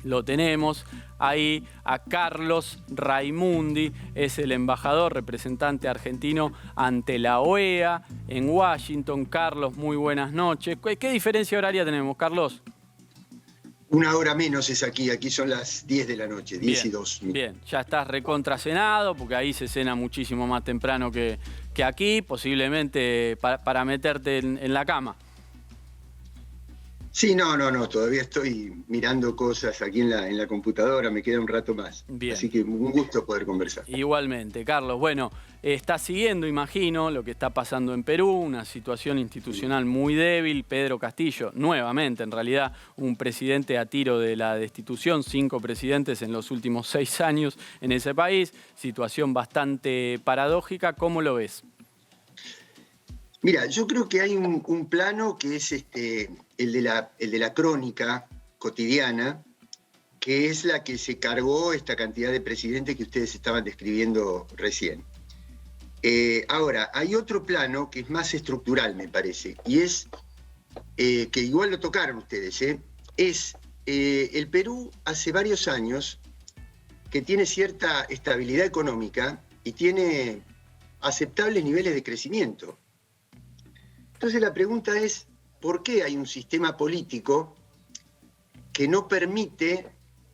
lo tenemos ahí a Carlos Raimundi, es el embajador representante argentino ante la OEA en Washington. Carlos, muy buenas noches. ¿Qué diferencia horaria tenemos, Carlos? Una hora menos es aquí son las 10 de la noche, 10 y 2. Bien, ya estás recontracenado, porque ahí se cena muchísimo más temprano que aquí, posiblemente para meterte en la cama. Sí, no, todavía estoy mirando cosas aquí en la computadora, me queda un rato más. Bien. Así que un gusto poder conversar. Igualmente, Carlos. Bueno, está siguiendo, imagino, lo que está pasando en Perú, una situación institucional muy débil. Pedro Castillo, nuevamente, en realidad, un presidente a tiro de la destitución, 5 presidentes en los últimos 6 años en ese país. Situación bastante paradójica. ¿Cómo lo ves? Mira, yo creo que hay un plano que es el de la crónica cotidiana, que es la que se cargó esta cantidad de presidentes que ustedes estaban describiendo recién. Ahora, hay otro plano que es más estructural, me parece, y es, que igual lo tocaron ustedes, es el Perú hace varios años que tiene cierta estabilidad económica y tiene aceptables niveles de crecimiento. Entonces la pregunta es, ¿por qué hay un sistema político que no permite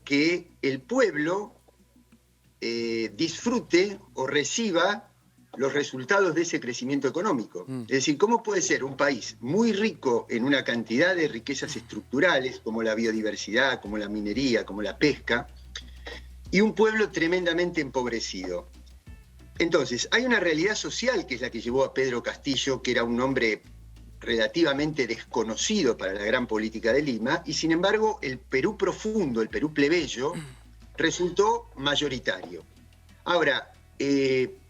que el pueblo disfrute o reciba los resultados de ese crecimiento económico? Es decir, ¿cómo puede ser un país muy rico en una cantidad de riquezas estructurales, como la biodiversidad, como la minería, como la pesca, y un pueblo tremendamente empobrecido? Entonces, hay una realidad social que es la que llevó a Pedro Castillo, que era un hombre relativamente desconocido para la gran política de Lima, y sin embargo el Perú profundo, el Perú plebeyo, resultó mayoritario. Ahora,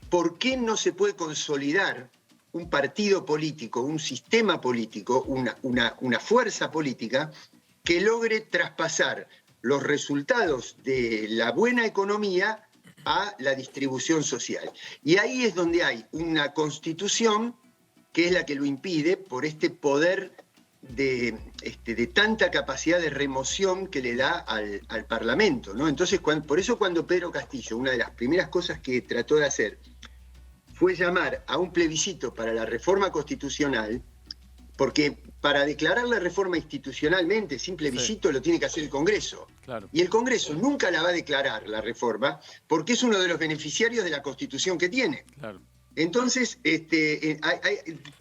¿por qué no se puede consolidar un partido político, un sistema político, una fuerza política que logre traspasar los resultados de la buena economía a la distribución social? Y ahí es donde hay una constitución que es la que lo impide por este poder de tanta capacidad de remoción que le da al Parlamento, ¿no? Entonces, por eso cuando Pedro Castillo, una de las primeras cosas que trató de hacer fue llamar a un plebiscito para la reforma constitucional, porque para declarar la reforma institucionalmente sin plebiscito lo tiene que hacer el Congreso. Claro. Y el Congreso nunca la va a declarar, la reforma, porque es uno de los beneficiarios de la Constitución que tiene. Claro. Entonces,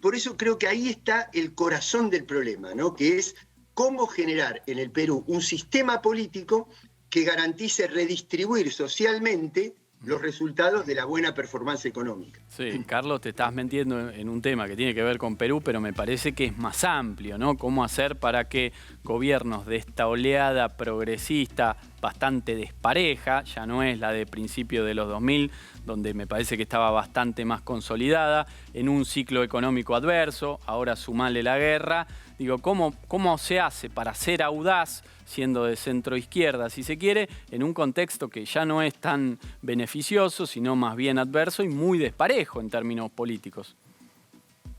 por eso creo que ahí está el corazón del problema, ¿no? Que es cómo generar en el Perú un sistema político que garantice redistribuir socialmente los resultados de la buena performance económica. Sí, Carlos, te estás metiendo en un tema que tiene que ver con Perú, pero me parece que es más amplio, ¿no? ¿Cómo hacer para que gobiernos de esta oleada progresista bastante despareja, ya no es la de principios de los 2000, donde me parece que estaba bastante más consolidada, en un ciclo económico adverso, ahora sumale la guerra? Digo, ¿cómo se hace para ser audaz, siendo de centro-izquierda, si se quiere, en un contexto que ya no es tan beneficioso, sino más bien adverso y muy desparejo en términos políticos?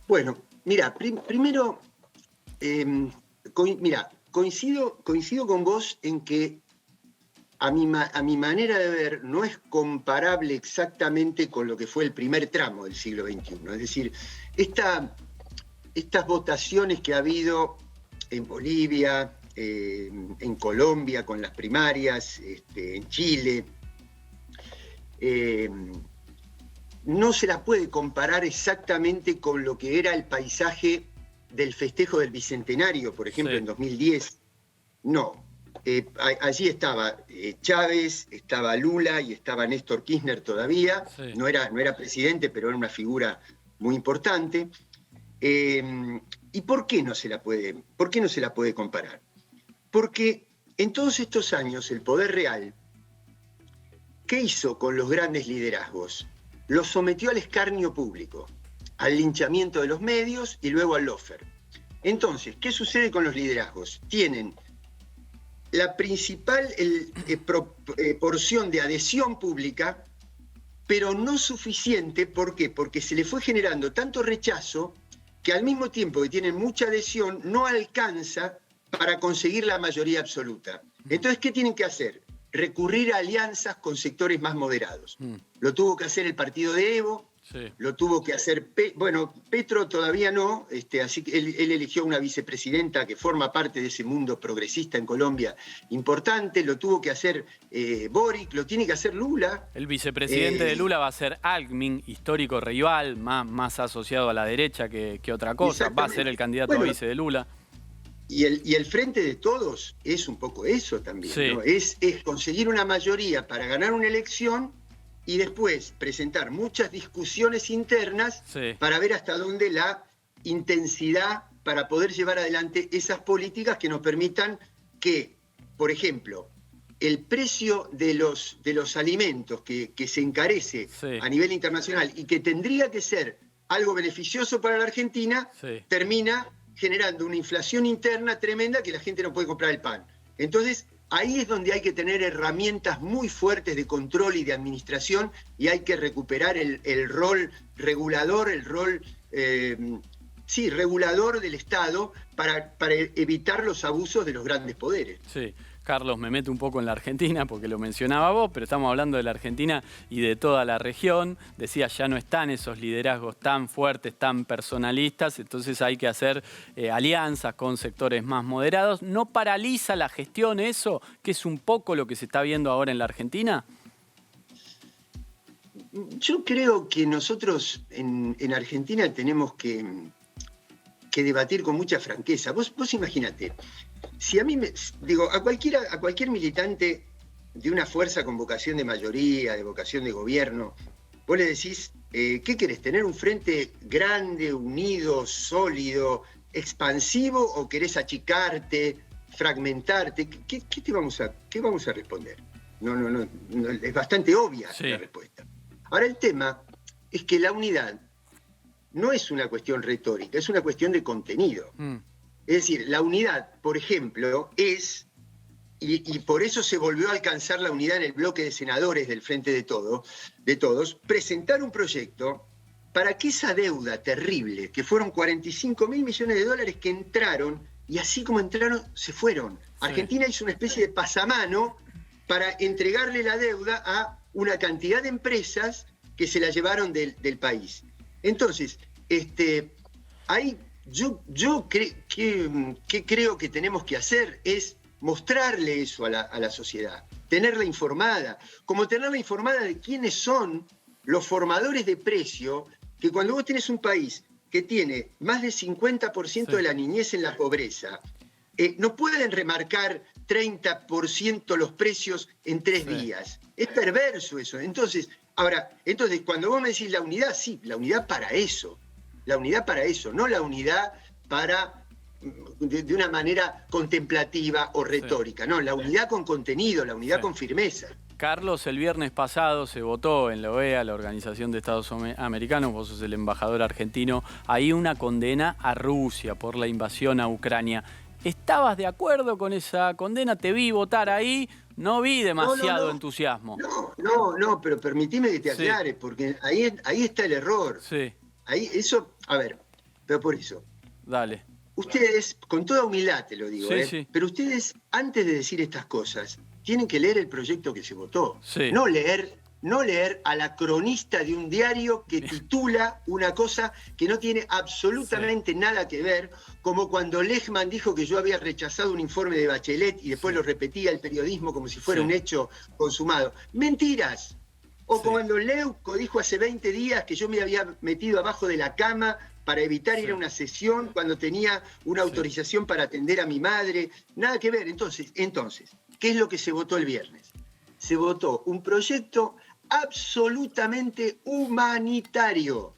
Bueno, mira, primero, coincido con vos en que a mi manera de ver no es comparable exactamente con lo que fue el primer tramo del siglo XXI. Es decir, estas votaciones que ha habido en Bolivia, en Colombia con las primarias, en Chile, no se las puede comparar exactamente con lo que era el paisaje del festejo del Bicentenario, por ejemplo, en 2010. No. Allí estaba Chávez, estaba Lula y estaba Néstor Kirchner todavía. Sí. No era presidente, pero era una figura muy importante. ¿Y por qué no se la puede comparar? Porque en todos estos años el poder real, ¿qué hizo con los grandes liderazgos? Los sometió al escarnio público, al linchamiento de los medios y luego al lawfare. Entonces, ¿qué sucede con los liderazgos? Tienen la principal porción de adhesión pública, pero no suficiente. ¿Por qué? Porque se le fue generando tanto rechazo que al mismo tiempo que tienen mucha adhesión, no alcanza para conseguir la mayoría absoluta. Entonces, ¿qué tienen que hacer? Recurrir a alianzas con sectores más moderados. Lo tuvo que hacer el partido de Evo, lo tuvo que hacer, bueno, Petro todavía no, así que él eligió una vicepresidenta que forma parte de ese mundo progresista en Colombia importante, lo tuvo que hacer Boric, lo tiene que hacer Lula. El vicepresidente de Lula va a ser Alckmin, histórico rival, más asociado a la derecha que otra cosa, va a ser el candidato a vice de Lula. Y el Frente de Todos es un poco eso también, ¿no? Es conseguir una mayoría para ganar una elección y después presentar muchas discusiones internas para ver hasta dónde la intensidad para poder llevar adelante esas políticas que nos permitan que, por ejemplo, el precio de los alimentos que se encarece a nivel internacional y que tendría que ser algo beneficioso para la Argentina, termina generando una inflación interna tremenda que la gente no puede comprar el pan. Entonces, ahí es donde hay que tener herramientas muy fuertes de control y de administración y hay que recuperar el rol regulador, el rol regulador del Estado para evitar los abusos de los grandes poderes. Sí. Carlos, me meto un poco en la Argentina porque lo mencionaba vos, pero estamos hablando de la Argentina y de toda la región. Decía, ya no están esos liderazgos tan fuertes, tan personalistas, entonces hay que hacer alianzas con sectores más moderados. ¿No paraliza la gestión eso, que es un poco lo que se está viendo ahora en la Argentina? Yo creo que nosotros en Argentina tenemos que debatir con mucha franqueza. Vos imagínate, si a mí a cualquier militante de una fuerza con vocación de mayoría, de vocación de gobierno, vos le decís, ¿qué querés? ¿Tener un frente grande, unido, sólido, expansivo o querés achicarte, fragmentarte? ¿Qué vamos a responder? No, es bastante obvia la respuesta. Ahora el tema es que la unidad no es una cuestión retórica, es una cuestión de contenido. Es decir, la unidad, por ejemplo, es, y por eso se volvió a alcanzar la unidad en el bloque de senadores del Frente de Todos, presentar un proyecto para que esa deuda terrible, que fueron 45.000 millones de dólares que entraron, y así como entraron, se fueron. Argentina hizo una especie de pasamano para entregarle la deuda a una cantidad de empresas que se la llevaron del país. Entonces, ahí yo creo que tenemos que hacer es mostrarle eso a la sociedad, tenerla informada, como tenerla informada de quiénes son los formadores de precio, que cuando vos tenés un país que tiene más del 50% de la niñez en la pobreza, no pueden remarcar 30% los precios en 3 días. Es perverso eso. Entonces, cuando vos me decís la unidad, sí, la unidad para eso. La unidad para eso, no la unidad para de una manera contemplativa o retórica. No, la unidad con contenido, la unidad con firmeza. Carlos, el viernes pasado se votó en la OEA, la Organización de Estados Americanos, vos sos el embajador argentino, ahí una condena a Rusia por la invasión a Ucrania. ¿Estabas de acuerdo con esa condena? Te vi votar ahí, no vi demasiado entusiasmo. No, pero permitime que te aclare, porque ahí está el error. Ahí, pero por eso. Dale. Ustedes, con toda humildad te lo digo, pero ustedes, antes de decir estas cosas, tienen que leer el proyecto que se votó. No leer a la cronista de un diario que titula una cosa que no tiene absolutamente nada que ver, como cuando Lehmann dijo que yo había rechazado un informe de Bachelet y después lo repetía el periodismo como si fuera un hecho consumado. ¡Mentiras! O cuando Leuco dijo hace 20 días que yo me había metido abajo de la cama para evitar ir a una sesión cuando tenía una autorización para atender a mi madre. Nada que ver. Entonces, ¿qué es lo que se votó el viernes? Se votó un proyecto absolutamente humanitario,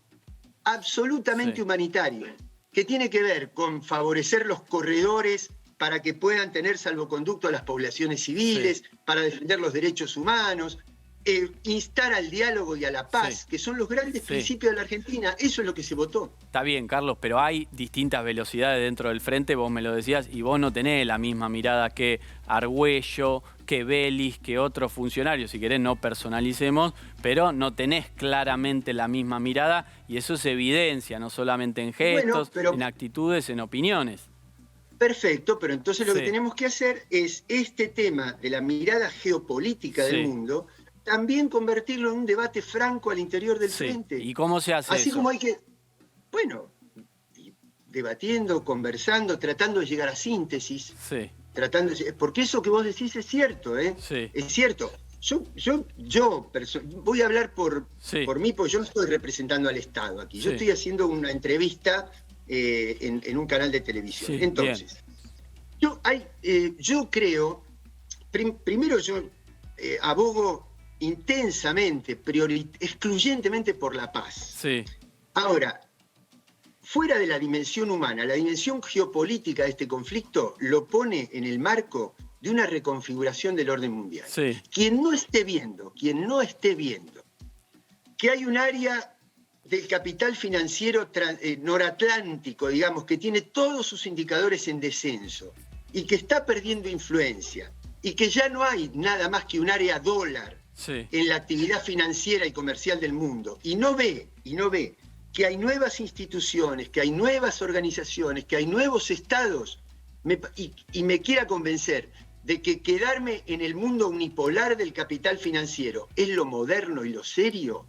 humanitario, que tiene que ver con favorecer los corredores para que puedan tener salvoconducto a las poblaciones civiles, para defender los derechos humanos, instar al diálogo y a la paz, que son los grandes principios de la Argentina. Eso es lo que se votó. Está bien, Carlos, pero hay distintas velocidades dentro del frente, vos me lo decías, y vos no tenés la misma mirada que Argüello, que Vélez, que otros funcionarios. Si querés, no personalicemos, pero no tenés claramente la misma mirada, y eso se evidencia no solamente en gestos, en actitudes, en opiniones. Perfecto, pero entonces lo que Sí, tenemos que hacer es este tema de la mirada geopolítica del sí, mundo, también convertirlo en un debate franco al interior del sí. frente. ¿Y cómo se hace Así como eso? hay que, bueno, debatiendo, conversando, tratando de llegar a síntesis, Sí, porque eso que vos decís es cierto, ¿eh? sí, Es cierto. Voy a hablar sí, por mí, porque yo no estoy representando al Estado aquí. Yo sí, estoy haciendo una entrevista en un canal de televisión. sí, bien. Entonces, yo creo, primero yo abogo intensamente, excluyentemente por la paz. Sí, Ahora, fuera de la dimensión humana, la dimensión geopolítica de este conflicto lo pone en el marco de una reconfiguración del orden mundial. sí, Quien no esté viendo que hay un área del capital financiero noratlántico, digamos, que tiene todos sus indicadores en descenso y que está perdiendo influencia y que ya no hay nada más que un área dólar sí, en la actividad financiera y comercial del mundo y no ve que hay nuevas instituciones, que hay nuevas organizaciones, que hay nuevos estados, y me quiera convencer de que quedarme en el mundo unipolar del capital financiero es lo moderno y lo serio,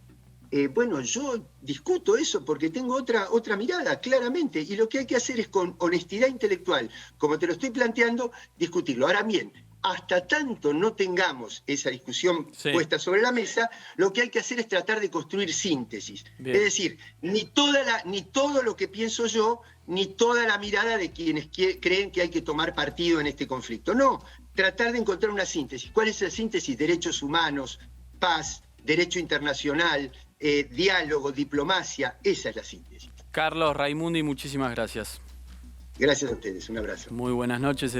bueno, yo discuto eso porque tengo otra mirada, claramente, y lo que hay que hacer es con honestidad intelectual, como te lo estoy planteando, discutirlo. Ahora bien, hasta tanto no tengamos esa discusión sí, puesta sobre la mesa, lo que hay que hacer es tratar de construir síntesis. bien. Es decir, ni todo lo que pienso yo, ni toda la mirada de quienes creen que hay que tomar partido en este conflicto. No, tratar de encontrar una síntesis. ¿Cuál es la síntesis? Derechos humanos, paz, derecho internacional, diálogo, diplomacia. Esa es la síntesis. Carlos Raimundi, muchísimas gracias. Gracias a ustedes. Un abrazo. Muy buenas noches.